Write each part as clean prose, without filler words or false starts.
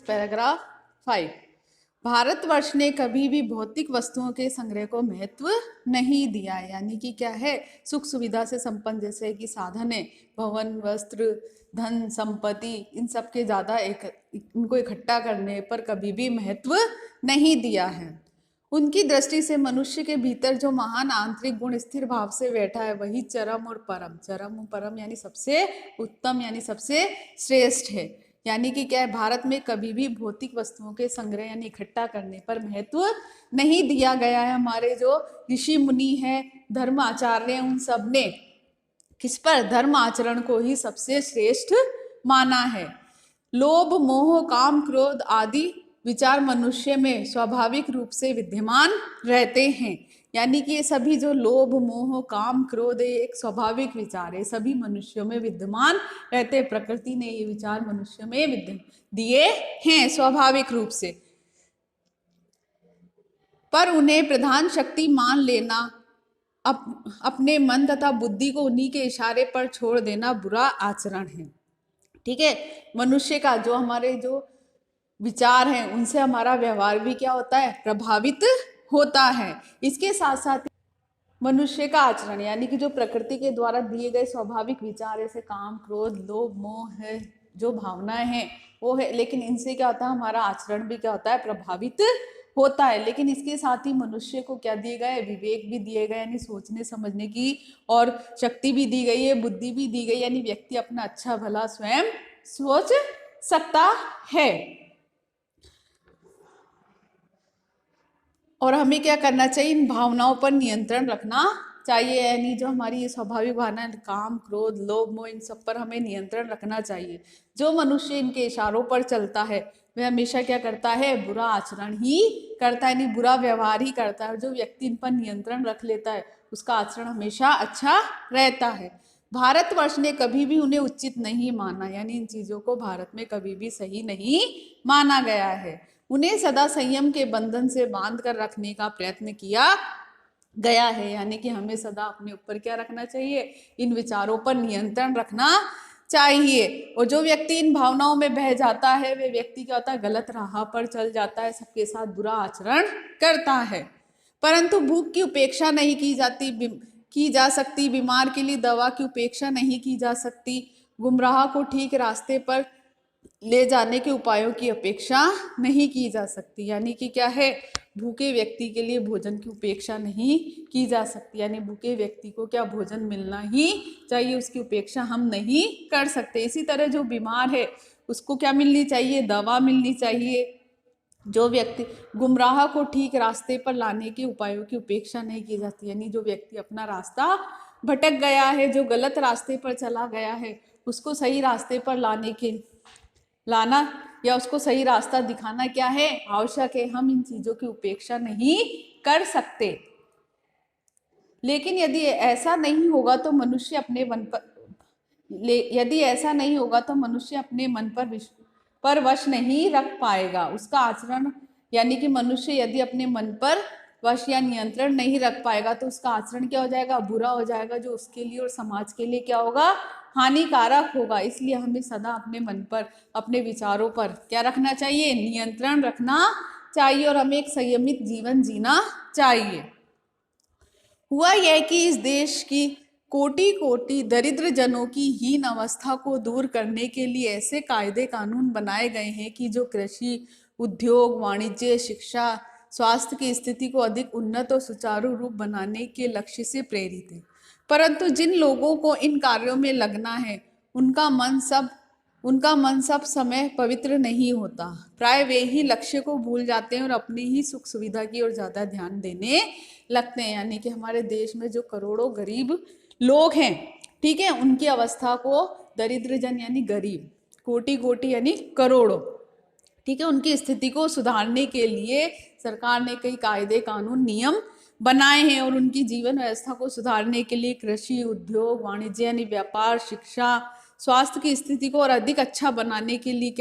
Paragraph 5। Bharatvarsh ने कभी भी भौतिक वस्तुओं के संग्रह को महत्व नहीं दिया है। यानी कि क्या है, सुख सुविधा से संपन्न जैसे कि साधन है, भवन, वस्त्र, धन, संपत्ति, इन सब के ज्यादा इनको इकट्ठा करने पर कभी भी महत्व नहीं दिया है। उनकी दृष्टि से मनुष्य के भीतर जो महान आंतरिक गुण स्थिर भाव से बैठा है वही चरम और परम, चरम और परम यानी सबसे उत्तम यानी सबसे श्रेष्ठ है। यानी कि क्या है, भारत में कभी भी भौतिक वस्तुओं के संग्रह यानी इकट्ठा करने पर महत्व नहीं दिया गया है। हमारे जो ऋषि मुनि हैं, धर्म आचार्य हैं, उन सब ने किस पर, धर्म आचरण को ही सबसे श्रेष्ठ माना है। लोभ, मोह, काम, क्रोध आदि विचार मनुष्य में स्वाभाविक रूप से विद्यमान रहते हैं। यानी कि ये सभी जो लोभ, मोह, काम, क्रोध है एक स्वाभाविक विचार है, सभी मनुष्यों में विद्यमान रहते हैं। प्रकृति ने ये विचार मनुष्य में दिए हैं स्वाभाविक रूप से, पर उन्हें प्रधान शक्ति मान लेना, अपने मन तथा बुद्धि को उन्हीं के इशारे पर छोड़ देना बुरा आचरण है। ठीक है, मनुष्य का जो हमारे जो विचार हैं उनसे हमारा व्यवहार भी क्या होता है, प्रभावित होता है। इसके साथ साथ मनुष्य का आचरण यानी कि जो प्रकृति के द्वारा दिए गए स्वाभाविक विचार जैसे काम, क्रोध, लोभ, मोह है, जो भावनाएं हैं वो है, लेकिन इनसे क्या होता है, हमारा आचरण भी क्या होता है, प्रभावित होता है। लेकिन इसके साथ ही मनुष्य को क्या दिए गए, विवेक भी दिए गए यानी सोचने समझने की और शक्ति भी दी गई है, बुद्धि भी दी गई यानी व्यक्ति अपना अच्छा भला स्वयं सोच सकता है। और हमें क्या करना चाहिए, इन भावनाओं पर नियंत्रण रखना चाहिए। यानी जो हमारी ये स्वाभाविक भावना है, काम, क्रोध, लोभ, मोह, इन सब पर हमें नियंत्रण रखना चाहिए। जो मनुष्य इनके इशारों पर चलता है वह हमेशा क्या करता है, बुरा आचरण ही करता है, यानी बुरा व्यवहार ही करता है। जो व्यक्ति इन पर नियंत्रण रख लेता है उसका आचरण हमेशा अच्छा रहता है। भारतवर्ष ने कभी भी उन्हें उचित नहीं माना, यानी इन चीजों को भारत में कभी भी सही नहीं माना गया है। उन्हें सदा संयम के बंधन से बांध कर रखने का प्रयत्न किया गया है। यानी कि हमें सदा अपने ऊपर क्या रखना चाहिए, इन विचारों पर नियंत्रण रखना चाहिए। और जो व्यक्ति इन भावनाओं में बह जाता है वे व्यक्ति क्या होता है, गलत राह पर चल जाता है, सबके साथ बुरा आचरण करता है। परंतु भूख की उपेक्षा नहीं की जा सकती, बीमार के लिए दवा की उपेक्षा नहीं की जा सकती, गुमराह को ठीक रास्ते पर ले जाने के उपायों की अपेक्षा नहीं की जा सकती। यानी कि क्या है, भूखे व्यक्ति के लिए भोजन की उपेक्षा नहीं की जा सकती, यानी भूखे व्यक्ति को क्या भोजन मिलना ही चाहिए, उसकी उपेक्षा हम नहीं कर सकते। इसी तरह जो बीमार है उसको क्या मिलनी चाहिए, दवा मिलनी चाहिए। जो व्यक्ति गुमराह को ठीक रास्ते पर लाने के उपायों की उपेक्षा नहीं की जाती, यानी जो व्यक्ति अपना रास्ता भटक गया है, जो गलत रास्ते पर चला गया है, उसको सही रास्ते पर लाना या उसको सही रास्ता दिखाना क्या है, आवश्यक है। हम इन चीजों की उपेक्षा नहीं कर सकते। लेकिन यदि ऐसा नहीं होगा तो मनुष्य अपने मन पर वश नहीं रख पाएगा। उसका आचरण यानी कि मनुष्य यदि अपने मन पर वश या नियंत्रण नहीं रख पाएगा तो उसका आचरण क्या हो जाएगा, बुरा हो जाएगा, जो उसके लिए और समाज के लिए क्या होगा, हानिकारक होगा। इसलिए हमें सदा अपने मन पर, अपने विचारों पर क्या रखना चाहिए, नियंत्रण रखना चाहिए और हमें एक संयमित जीवन जीना चाहिए। हुआ यह कि इस देश की कोटि कोटि दरिद्र जनों की हीन अवस्था को दूर करने के लिए ऐसे कायदे कानून बनाए गए हैं कि जो कृषि, उद्योग, वाणिज्य, शिक्षा, स्वास्थ्य की स्थिति को अधिक उन्नत और सुचारू रूप बनाने के लक्ष्य से प्रेरित है। परंतु जिन लोगों को इन कार्यों में लगना है उनका मन सब समय पवित्र नहीं होता। प्राय वे ही लक्ष्य को भूल जाते हैं और अपनी ही सुख सुविधा की ओर ज्यादा ध्यान देने लगते हैं। यानी कि हमारे देश में जो करोड़ों गरीब लोग हैं, ठीक है, उनकी अवस्था को दरिद्र जन यानी गरीब, कोटि कोटि यानी करोड़ों, ठीक है, उनकी स्थिति को सुधारने के लिए सरकार ने कई कायदे कानून नियम बनाए हैं और उनकी जीवन व्यवस्था को सुधारने के लिए कृषि, उद्योग, वाणिज्य यानी व्यापार, शिक्षा, स्वास्थ्य की स्थिति को और अधिक अच्छा बनाने के लिए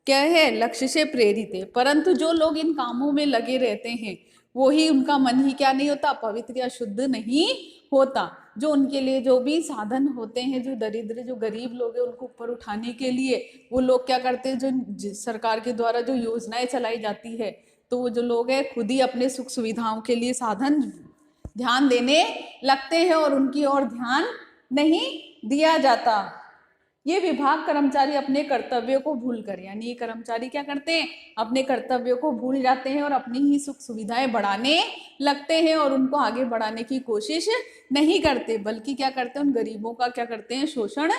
क्या है, लक्ष्य से प्रेरित है। परंतु जो लोग इन कामों में लगे रहते हैं वो ही उनका मन ही क्या नहीं होता, पवित्र या शुद्ध नहीं होता। जो उनके लिए जो भी साधन होते हैं, जो दरिद्र जो गरीब लोग हैं उनको ऊपर उठाने के लिए वो लोग क्या करते हैं, जो सरकार के द्वारा जो योजनाएं चलाई जाती है, तो वो जो लोग हैं खुद ही अपने सुख सुविधाओं के लिए साधन ध्यान देने लगते हैं और उनकी ओर ध्यान नहीं दिया जाता। ये विभाग कर्मचारी अपने कर्तव्यों को भूल कर, यानी ये कर्मचारी क्या करते हैं, अपने कर्तव्यों को भूल जाते हैं और अपनी ही सुख सुविधाएं बढ़ाने लगते हैं और उनको आगे बढ़ाने की कोशिश नहीं करते, बल्कि क्या करते हैं, उन गरीबों का क्या करते हैं, शोषण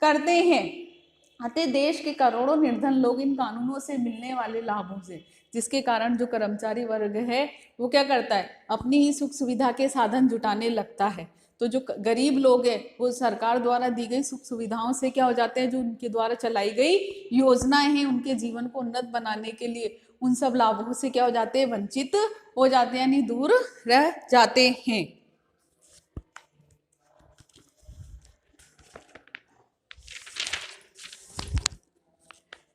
करते हैं। अतः देश के करोड़ों निर्धन लोग इन कानूनों से मिलने वाले लाभों से, जिसके कारण जो कर्मचारी वर्ग है वो क्या करता है, अपनी ही सुख सुविधा के साधन जुटाने लगता है। तो जो गरीब लोग हैं वो सरकार द्वारा दी गई सुख सुविधाओं से क्या हो जाते हैं, जो उनके द्वारा चलाई गई योजनाएं हैं उनके जीवन को उन्नत बनाने के लिए, उन सब लाभों से क्या हो जाते हैं, वंचित हो जाते हैं, यानी दूर रह जाते हैं।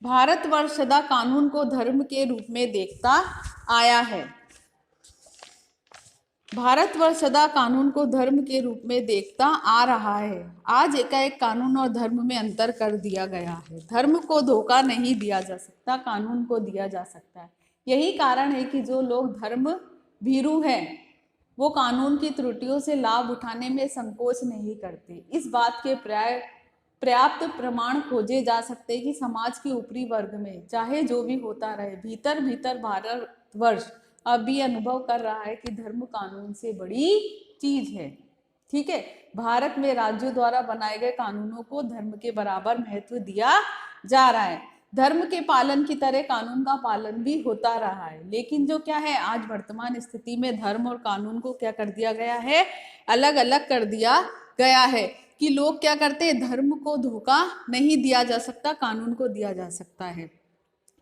भारतवर्ष सदा कानून को धर्म के रूप में देखता आया है। भारतवर्ष सदा कानून को धर्म के रूप में देखता आ रहा है। आज एकाएक कानून और धर्म में अंतर कर दिया गया है। धर्म को धोखा नहीं दिया जा सकता, कानून को दिया जा सकता है। यही कारण है कि जो लोग धर्म भीरू हैं वो कानून की त्रुटियों से लाभ उठाने में संकोच नहीं करते। इस बात के पर्याप्त प्रमाण खोजे जा सकते हैं कि समाज के ऊपरी वर्ग में चाहे जो भी होता रहे, भीतर भीतर भारतवर्ष अब भी अनुभव कर रहा है कि धर्म कानून से बड़ी चीज है। ठीक है, भारत में राज्यों द्वारा बनाए गए कानूनों को धर्म के बराबर महत्व दिया जा रहा है। धर्म के पालन की तरह कानून का पालन भी होता रहा है, लेकिन जो क्या है, आज वर्तमान स्थिति में धर्म और कानून को क्या कर दिया गया है, अलग अलग कर दिया गया है कि लोग क्या करते हैं, धर्म को धोखा नहीं दिया जा सकता, कानून को दिया जा सकता है।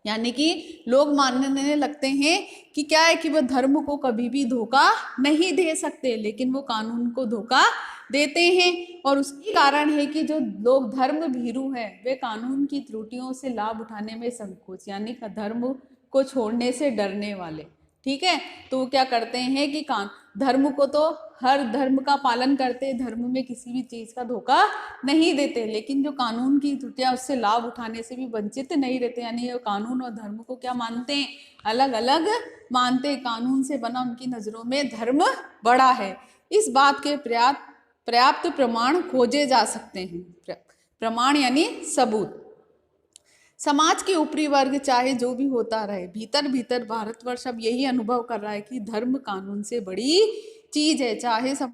यानी कि लोग मानने लगते हैं कि क्या है कि वो धर्म को कभी भी धोखा नहीं दे सकते, लेकिन वो कानून को धोखा देते हैं। और उसकी कारण है कि जो लोग धर्म भीरू हैं वे कानून की त्रुटियों से लाभ उठाने में संकोच, यानी धर्म को छोड़ने से डरने वाले। ठीक है, तो वो क्या करते हैं कि धर्म को तो हर धर्म का पालन करते, धर्म में किसी भी चीज का धोखा नहीं देते, लेकिन जो कानून की त्रुटियां उससे लाभ उठाने से भी वंचित नहीं रहते। यानी कानून और धर्म को क्या मानते हैं, अलग अलग मानते हैं। कानून से बना उनकी नजरों में धर्म बड़ा है। इस बात के पर्याप्त प्रमाण खोजे जा सकते हैं। प्रमाण यानी सबूत। समाज के ऊपरी वर्ग चाहे जो भी होता रहे, भीतर भीतर भारतवर्ष अब यही अनुभव कर रहा है कि धर्म कानून से बड़ी चीज है। चाहे सब